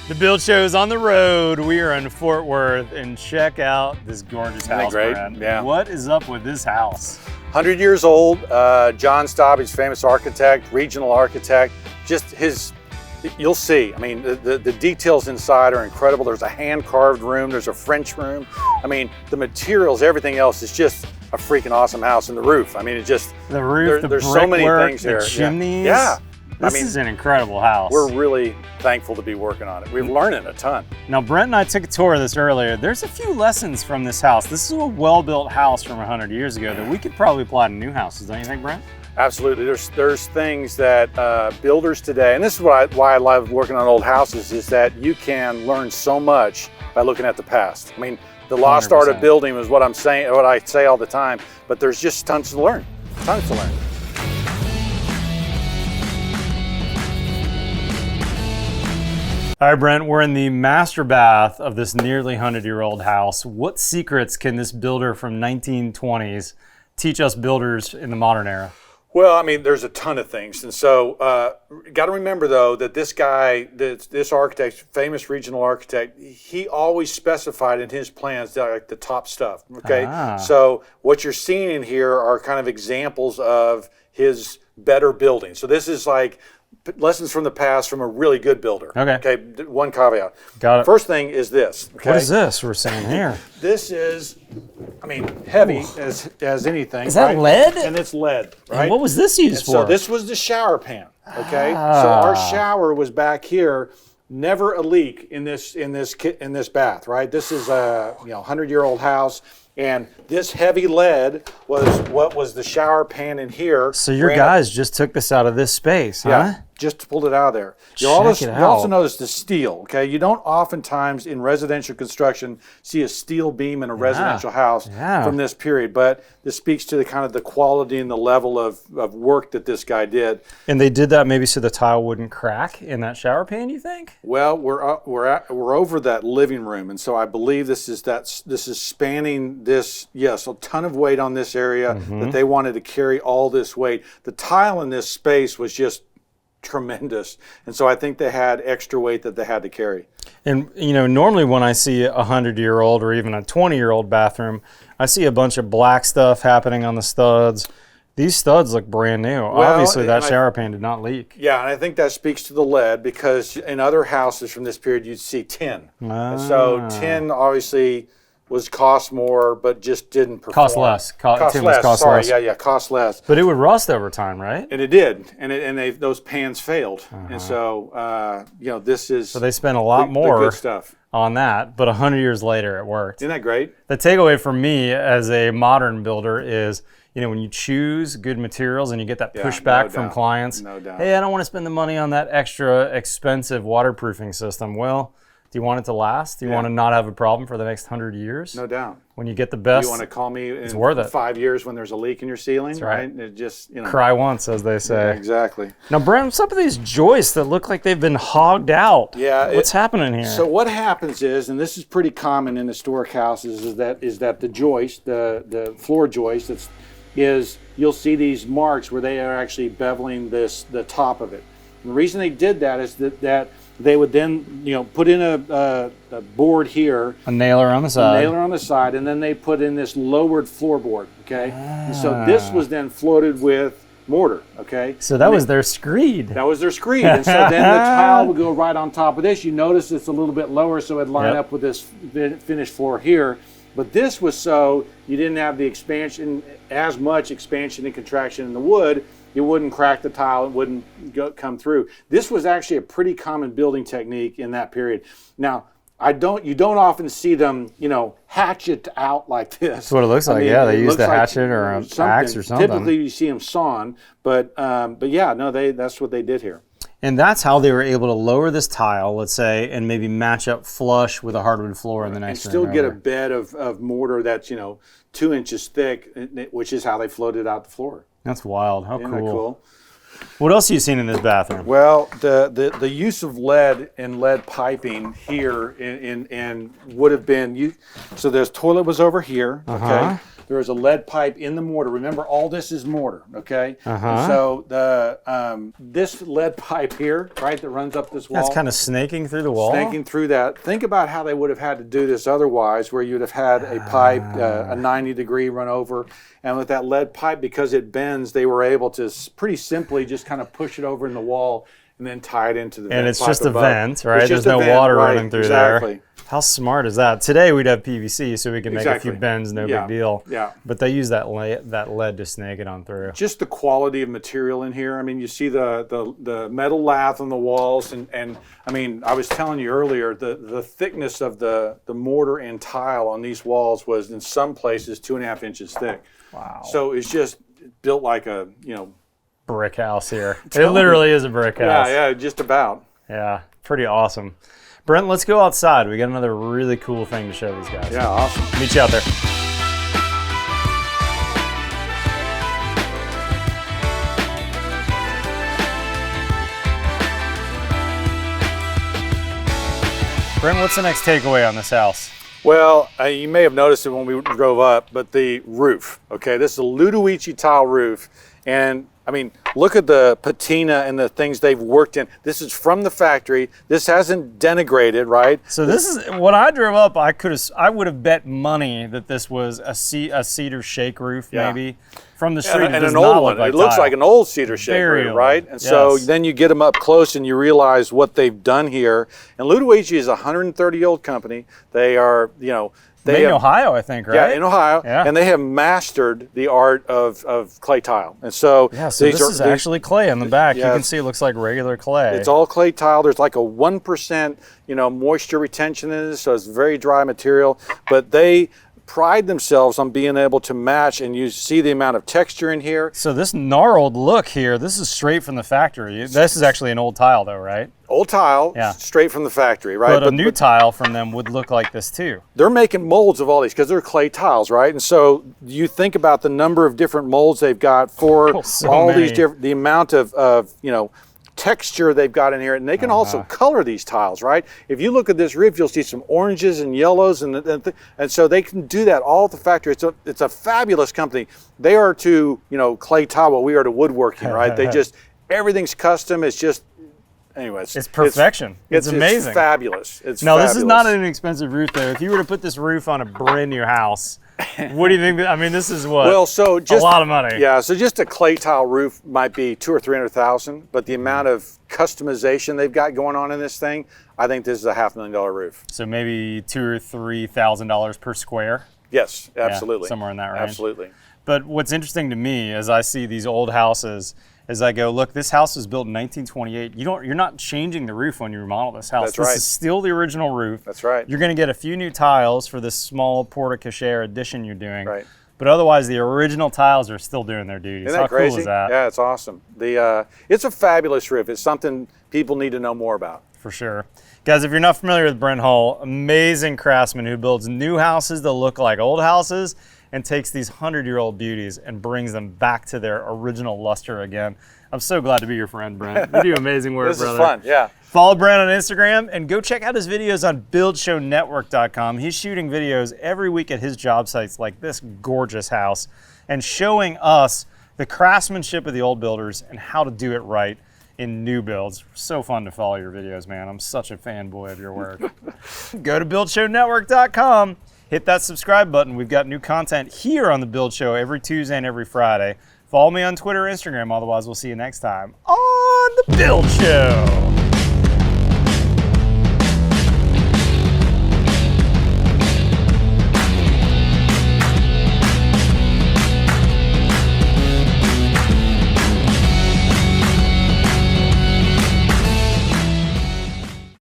The build show is on the road. We are in Fort Worth, and check out this gorgeous house, great? Brent. Yeah. What is up with this house? 100 years old. John Stobbe's famous architect, regional architect. Just his, you'll see. I mean, the details inside are incredible. There's a hand-carved room. There's a French room. I mean, the materials, everything else is just a freaking awesome house. And the roof. I mean, it just the roof, there's the so many brickwork, things the here. chimneys. Yeah. This is an incredible house. We're really thankful to be working on it. We're learning a ton. Now, Brent and I took a tour of this earlier. There's a few lessons from this house. This is a well-built house from 100 years ago that we could probably apply to new houses, don't you think, Brent? Absolutely. There's things that builders today, and this is why I love working on old houses, is that you can learn so much by looking at the past. I mean, the lost 100%. art of building is what I say all the time, but there's just tons to learn. Tons to learn. All right, Brent, we're in the master bath of this nearly 100-year-old house. What secrets can this builder from 1920s teach us builders in the modern era? Well, I mean, there's a ton of things. And so got to remember, though, that this guy, this architect, famous regional architect, he always specified in his plans like the top stuff, okay? So what you're seeing in here are kind of examples of his better building. So this is like lessons from the past from a really good builder. Okay, one caveat. Got it. First thing is this. Okay? What is this we're seeing here? This is, I mean, heavy as anything. Is that right? lead? And it's lead, right? And what was this used for? So this was the shower pan. Okay, so our shower was back here. Never a leak in this bath, right? This is a 100-year-old house. And this heavy lead was what was the shower pan in here. So your guys just took this out of this space, huh? Yeah, just pulled it out of there. You also notice the steel, okay? You don't oftentimes in residential construction see a steel beam in a residential house from this period, but this speaks to the kind of the quality and the level of work that this guy did. And they did that maybe so the tile wouldn't crack in that shower pan, you think? Well, we're over that living room, and so I believe this is spanning this, yes, a ton of weight on this area that they wanted to carry all this weight. The tile in this space was just tremendous, and so I think they had extra weight that they had to carry. And normally when I see a 100-year-old or even a 20-year-old bathroom, I see a bunch of black stuff happening on the studs. These studs look brand new. Well, obviously that shower pan did not leak. Yeah, and I think that speaks to the lead, because in other houses from this period you'd see tin. And so tin obviously cost more, but just didn't perform. Cost less. Cost less. Yeah, cost less. But it would rust over time, right? And it did, and those pans failed, and so this is. So they spent a lot more good stuff on that, but 100 years later it worked. Isn't that great? The takeaway for me as a modern builder is, when you choose good materials and you get that pushback from clients, hey, I don't want to spend the money on that extra expensive waterproofing system. Well, do you want it to last? Do you want to not have a problem for the next 100 years? No doubt. When you get the best, you want to call me in worth it. 5 years when there's a leak in your ceiling, That's right? It just, cry once, as they say. Yeah, exactly. Now, Brent, some of these joists that look like they've been hogged out. Yeah. What's happening here? So what happens is, and this is pretty common in historic houses, is that the joist, the floor joist, you'll see these marks where they are actually beveling the top of it. And the reason they did that is that they would then, put in a board here. A nailer on the side. A nailer on the side, and then they put in this lowered floorboard, okay? And so this was then floated with mortar, okay? So that was their screed. That was their screed. And so then the tile would go right on top of this. You notice it's a little bit lower, so it'd line up with this finished floor here. But this was so you didn't have the as much expansion and contraction in the wood. It wouldn't crack the tile, it wouldn't come through. This was actually a pretty common building technique in that period. Now, you don't often see them, hatchet out like this. That's what it looks like. They used a hatchet or an axe or something. Typically, you see them sawn, but yeah, no, that's what they did here. And that's how they were able to lower this tile, let's say, and maybe match up flush with a hardwood floor in the next room. And still get a bed of mortar that's 2 inches thick, which is how they floated out the floor. That's wild. How Isn't that cool? What else have you seen in this bathroom? Well, the use of lead and lead piping here and would have been so this toilet was over here, okay? there is a lead pipe in the mortar. Remember, all this is mortar, okay? And so this lead pipe here, right, that runs up this wall. That's kind of snaking through the wall? Snaking through that. Think about how they would have had to do this otherwise, where you'd have had a pipe, a 90-degree run over, and with that lead pipe, because it bends, they were able to pretty simply just kind of push it over in the wall and then tie it into the vent. And it's just a vent, right? There's no water running through there. How smart is that? Today we'd have PVC, so we can make a few bends, no big deal. Yeah. But they use that lead to snake it on through. Just the quality of material in here. I mean, you see the metal lath on the walls, and I mean, I was telling you earlier, the thickness of the mortar and tile on these walls was in some places 2.5 inches thick. Wow. So it's just built like a, brick house here. It literally is a brick house. Yeah, just about. Yeah, pretty awesome. Brent, let's go outside. We got another really cool thing to show these guys. Yeah, awesome. Meet you out there. Brent, what's the next takeaway on this house? Well, you may have noticed it when we drove up, but the roof, okay? This is a Ludovici tile roof, and I mean, look at the patina and the things they've worked in. This is from the factory. This hasn't denigrated, right? So this is, when I drove up, I would have bet money that this was a cedar shake roof, maybe. From the street, and an old one. It looks like an old cedar shake roof, right? And so then you get them up close and you realize what they've done here. And Ludovici is a 130-year-old company. They are, made in Ohio, I think, right? Yeah, in Ohio. Yeah. And they have mastered the art of clay tile. And so, this is actually clay on the back. You can see it looks like regular clay. It's all clay tile. There's like a 1%, moisture retention in it, so it's very dry material. But they pride themselves on being able to match, and you see the amount of texture in here. So this gnarled look here, this is straight from the factory. This is actually an old tile though, right? Old tile, straight from the factory, right? But a new tile from them would look like this too. They're making molds of all these because they're clay tiles, right? And so you think about the number of different molds they've got for these different, the amount of texture they've got in here, and they can also color these tiles, right? If you look at this roof, you'll see some oranges and yellows, and so they can do that all at the factory. It's a fabulous company. They are to clay tile what we are to woodworking, right? They just, everything's custom. It's just, anyways, it's perfection. It's amazing. It's fabulous. It's now fabulous. This is not an inexpensive roof though. If you were to put this roof on a brand new house, what do you think? I mean, this is what? Well, so just a lot of money. Yeah, so just a clay tile roof might be $200,000 or $300,000, but the amount of customization they've got going on in this thing, I think this is a $500,000 roof. So maybe $2,000 or $3,000 per square. Yes, absolutely. Yeah, somewhere in that range. Absolutely. But what's interesting to me as I see these old houses is I go, look, this house was built in 1928. You're not changing the roof when you remodel this house. That's right. This is still the original roof. That's right. You're going to get a few new tiles for this small porte-cochere addition you're doing. Right. But otherwise, the original tiles are still doing their duties. Isn't that How crazy? cool is that? Yeah, it's awesome. It's a fabulous roof. It's something people need to know more about. For sure. Guys, if you're not familiar with Brent Hull, amazing craftsman who builds new houses that look like old houses and takes these 100-year-old beauties and brings them back to their original luster again. I'm so glad to be your friend, Brent. You do amazing work, brother. This is fun, yeah. Follow Brent on Instagram and go check out his videos on BuildShowNetwork.com. He's shooting videos every week at his job sites like this gorgeous house and showing us the craftsmanship of the old builders and how to do it right in new builds. So fun to follow your videos, man. I'm such a fanboy of your work. Go to BuildShowNetwork.com. Hit that subscribe button. We've got new content here on The Build Show every Tuesday and every Friday. Follow me on Twitter, Instagram. Otherwise, we'll see you next time on The Build Show.